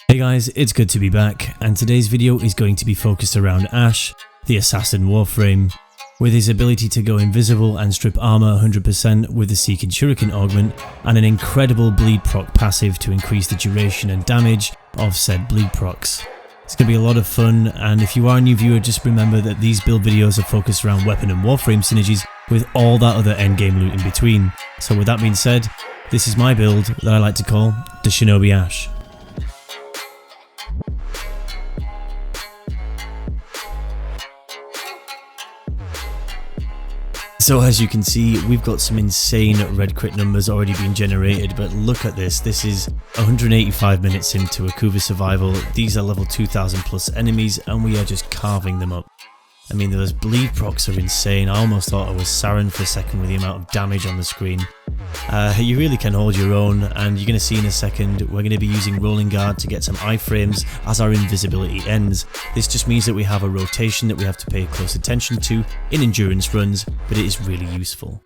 Hey guys, it's good to be back, and today's video is going to be focused around Ash, the assassin Warframe. With his ability to go invisible and strip armor 100% with the Seek and Shuriken augment, and an incredible bleed proc passive to increase the duration and damage of said bleed procs. It's going to be a lot of fun, and if you are a new viewer, just remember that these build videos are focused around weapon and Warframe synergies with all that other endgame loot in between. So with that being said, this is my build that I like to call the Shinobi Ash. So as you can see, we've got some insane red crit numbers already being generated, but look at this. This is 185 minutes into Akuva survival. These are level 2000 plus enemies, and we are just carving them up. I mean, those bleed procs are insane. I almost thought I was Saren for a second with the amount of damage on the screen. You really can hold your own, and you're going to see in a second we're going to be using Rolling Guard to get some iframes as our invisibility ends. This just means that we have a rotation that we have to pay close attention to in endurance runs, but it is really useful.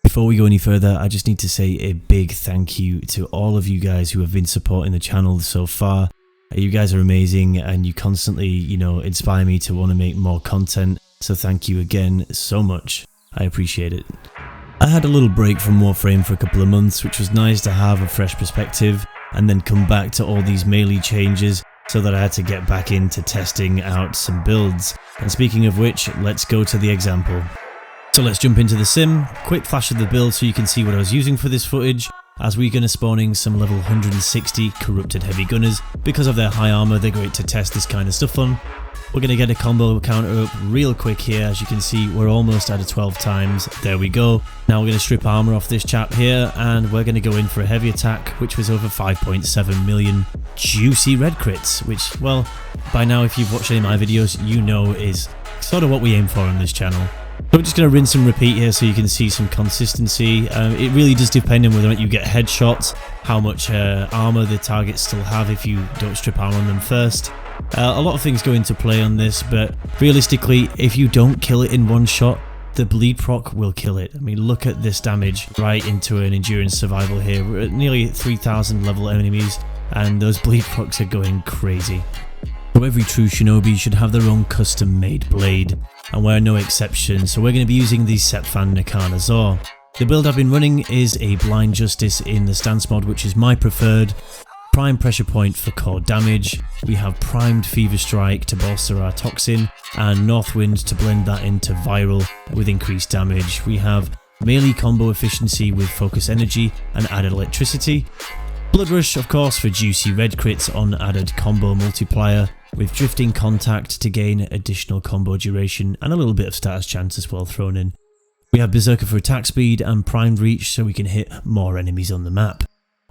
Before we go any further, I just need to say a big thank you to all of you guys who have been supporting the channel so far. You guys are amazing, and you constantly, inspire me to want to make more content. So thank you again so much. I appreciate it. I had a little break from Warframe for a couple of months, which was nice to have a fresh perspective and then come back to all these melee changes, so that I had to get back into testing out some builds. And speaking of which, let's go to the example. So let's jump into the sim. Quick flash of the build so you can see what I was using for this footage. As we're going to spawning some level 160 corrupted heavy gunners. Because of their high armor, they're great to test this kind of stuff on. We're going to get a combo counter up real quick here. As you can see, we're almost at a 12 times. There we go. Now we're going to strip armor off this chap here, and we're going to go in for a heavy attack, which was over 5.7 million juicy red crits, which, well, by now if you've watched any of my videos, you know is sort of what we aim for on this channel. So we're just going to rinse and repeat here so you can see some consistency. It really does depend on whether or not you get headshots, how much armor the targets still have if you don't strip armor on them first. A lot of things go into play on this, but realistically, if you don't kill it in one shot, the bleed proc will kill it. I mean, look at this damage right into an endurance survival here. We're at nearly 3000 level enemies, and those bleed procs are going crazy. So every true shinobi should have their own custom made blade, and we're no exception, so we're going to be using the Sepfahn Nakana Zor. The build I've been running is a Blind Justice in the stance mod, which is my preferred. Prime Pressure Point for core damage, we have Primed Fever Strike to bolster our Toxin, and Northwind to blend that into Viral with increased damage. We have melee combo efficiency with Focus Energy and added electricity. Blood Rush, of course, for juicy red crits on added combo multiplier, with Drifting Contact to gain additional combo duration and a little bit of status chance as well thrown in. We have Berserker for attack speed and Primed Reach so we can hit more enemies on the map.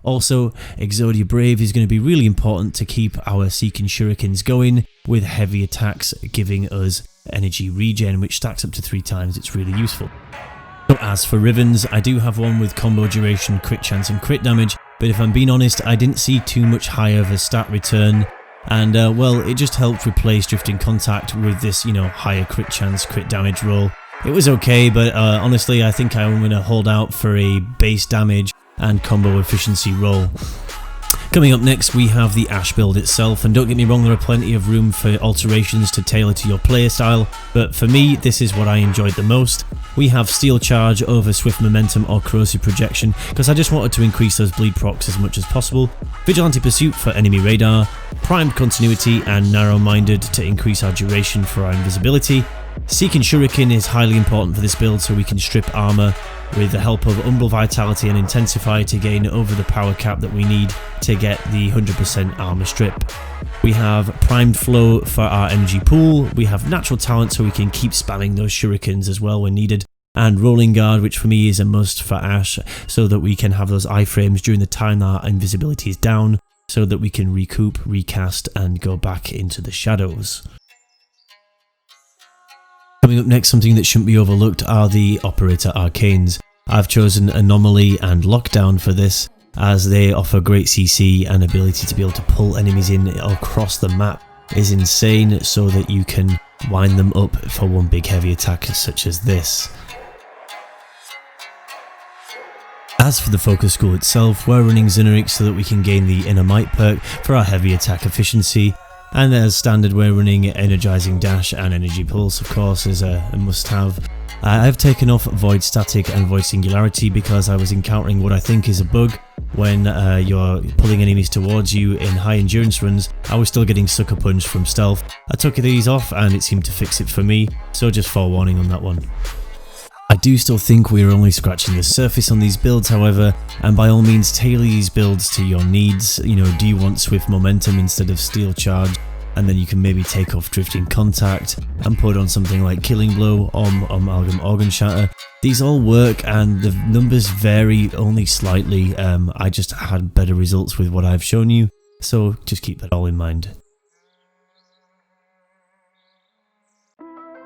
Also, Exodia Brave is going to be really important to keep our Seek and Shurikens going, with heavy attacks giving us energy regen, which stacks up to 3 times. It's really useful. So as for Rivens, I do have one with combo duration, crit chance and crit damage, but if I'm being honest, I didn't see too much higher of a stat return, and well, it just helped replace Drifting Contact with this, higher crit chance, crit damage roll. It was okay, but honestly, I think I'm going to hold out for a base damage and combo efficiency roll. Coming up next, we have the Ash build itself, and don't get me wrong, there are plenty of room for alterations to tailor to your playstyle, but for me, this is what I enjoyed the most. We have Steel Charge over Swift Momentum or Corrosive Projection, because I just wanted to increase those bleed procs as much as possible. Vigilante Pursuit for enemy radar, Primed Continuity and Narrow Minded to increase our duration for our invisibility. Seek and Shuriken is highly important for this build so we can strip armor with the help of Umbral Vitality and Intensify to gain over the power cap that we need to get the 100% armor strip. We have Primed Flow for our energy pool, we have Natural Talent so we can keep spamming those shurikens as well when needed, and Rolling Guard, which for me is a must for Ash, so that we can have those iframes during the time that our invisibility is down, so that we can recoup, recast and go back into the shadows. Coming up next, something that shouldn't be overlooked are the Operator Archeins. I've chosen Anomaly and Lockdown for this, as they offer great CC and ability to be able to pull enemies in across the map is insane, so that you can wind them up for one big heavy attack such as this. As for the focus school itself, we're running Xenarix so that we can gain the inner might perk for our heavy attack efficiency, and as standard we're running energizing dash and energy pulse, of course, as a must have. I've taken off void static and void singularity because I was encountering what I think is a bug. When you're pulling enemies towards you in high endurance runs, I was still getting sucker punched from stealth. I took these off and it seemed to fix it for me, so just forewarning on that one. I do still think we are only scratching the surface on these builds, however, and by all means tailor these builds to your needs. You know, do you want swift momentum instead of steel charge? And then you can maybe take off drifting contact and put on something like killing blow or amalgam organ shatter. These all work and the numbers vary only slightly. I just had better results with what I've shown you, so just keep that all in mind.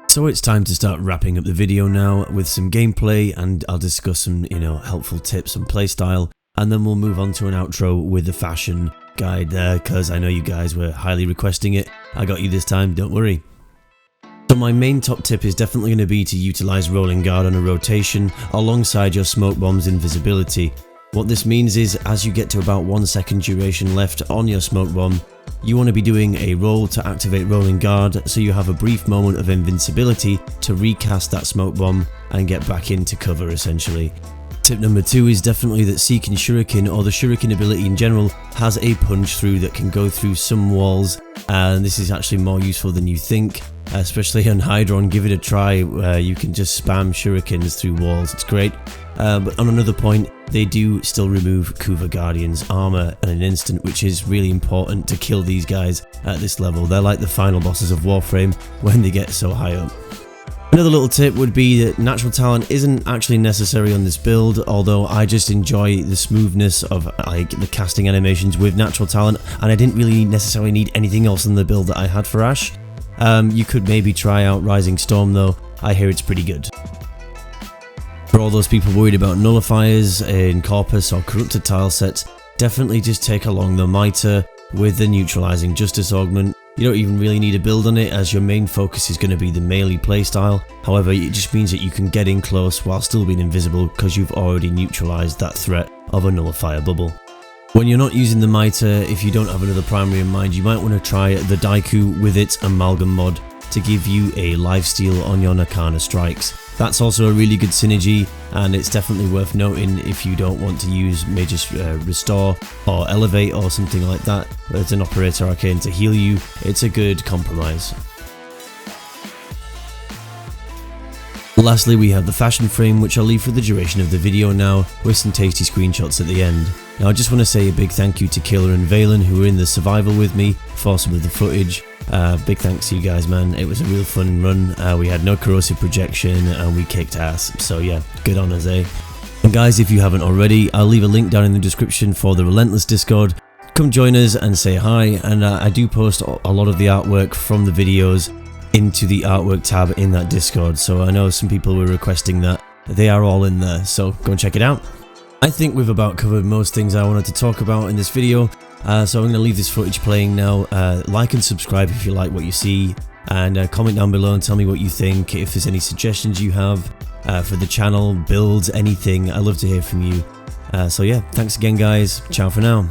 So it's time to start wrapping up the video now with some gameplay, and I'll discuss some, helpful tips on playstyle, and then we'll move on to an outro with the fashion guide there, because I know you guys were highly requesting it. I got you this time, don't worry. So my main top tip is definitely going to be to utilize rolling guard on a rotation alongside your smoke bomb's invisibility. What this means is, as you get to about 1 second duration left on your smoke bomb, you want to be doing a roll to activate rolling guard, so you have a brief moment of invincibility to recast that smoke bomb and get back into cover essentially. Tip number 2 is definitely that Seeking Shuriken, or the Shuriken ability in general, has a punch through that can go through some walls, and this is actually more useful than you think, especially on Hydron. Give it a try. You can just spam shurikens through walls, it's great. But on another point, they do still remove Kuva Guardian's armor in an instant, which is really important to kill these guys at this level. They're like the final bosses of Warframe when they get so high up. Another little tip would be that natural talent isn't actually necessary on this build, although I just enjoy the smoothness of the casting animations with natural talent, and I didn't really necessarily need anything else in the build that I had for Ash. You could maybe try out Rising Storm though, I hear it's pretty good. For all those people worried about nullifiers in Corpus or corrupted tile sets, definitely just take along the Mitre with the neutralizing Justice Augment. You don't even really need a build on it, as your main focus is going to be the melee playstyle. However, it just means that you can get in close while still being invisible because you've already neutralized that threat of a nullifier bubble. When you're not using the Mitre, if you don't have another primary in mind, you might want to try the Daiku with its Amalgam mod to give you a lifesteal on your Nakana strikes. That's also a really good synergy, and it's definitely worth noting if you don't want to use Major Restore or Elevate or something like that as an Operator Arcane to heal you. It's a good compromise. Lastly, we have the fashion frame, which I'll leave for the duration of the video now, with some tasty screenshots at the end. Now I just want to say a big thank you to Killer and Valen, who were in the survival with me for some of the footage. Big thanks to you guys, man. It was a real fun run. We had no corrosive projection and we kicked ass, so yeah, good on us, eh? And guys, if you haven't already, I'll leave a link down in the description for the Relentless Discord. Come join us and say hi, and I do post a lot of the artwork from the videos into the artwork tab in that Discord, so I know some people were requesting that. They are all in there, so go and check it out. I think we've about covered most things I wanted to talk about in this video, so I'm going to leave this footage playing now. Like and subscribe if you like what you see, and comment down below and tell me what you think, if there's any suggestions you have for the channel, builds, anything. I'd love to hear from you. So yeah, thanks again guys, ciao for now.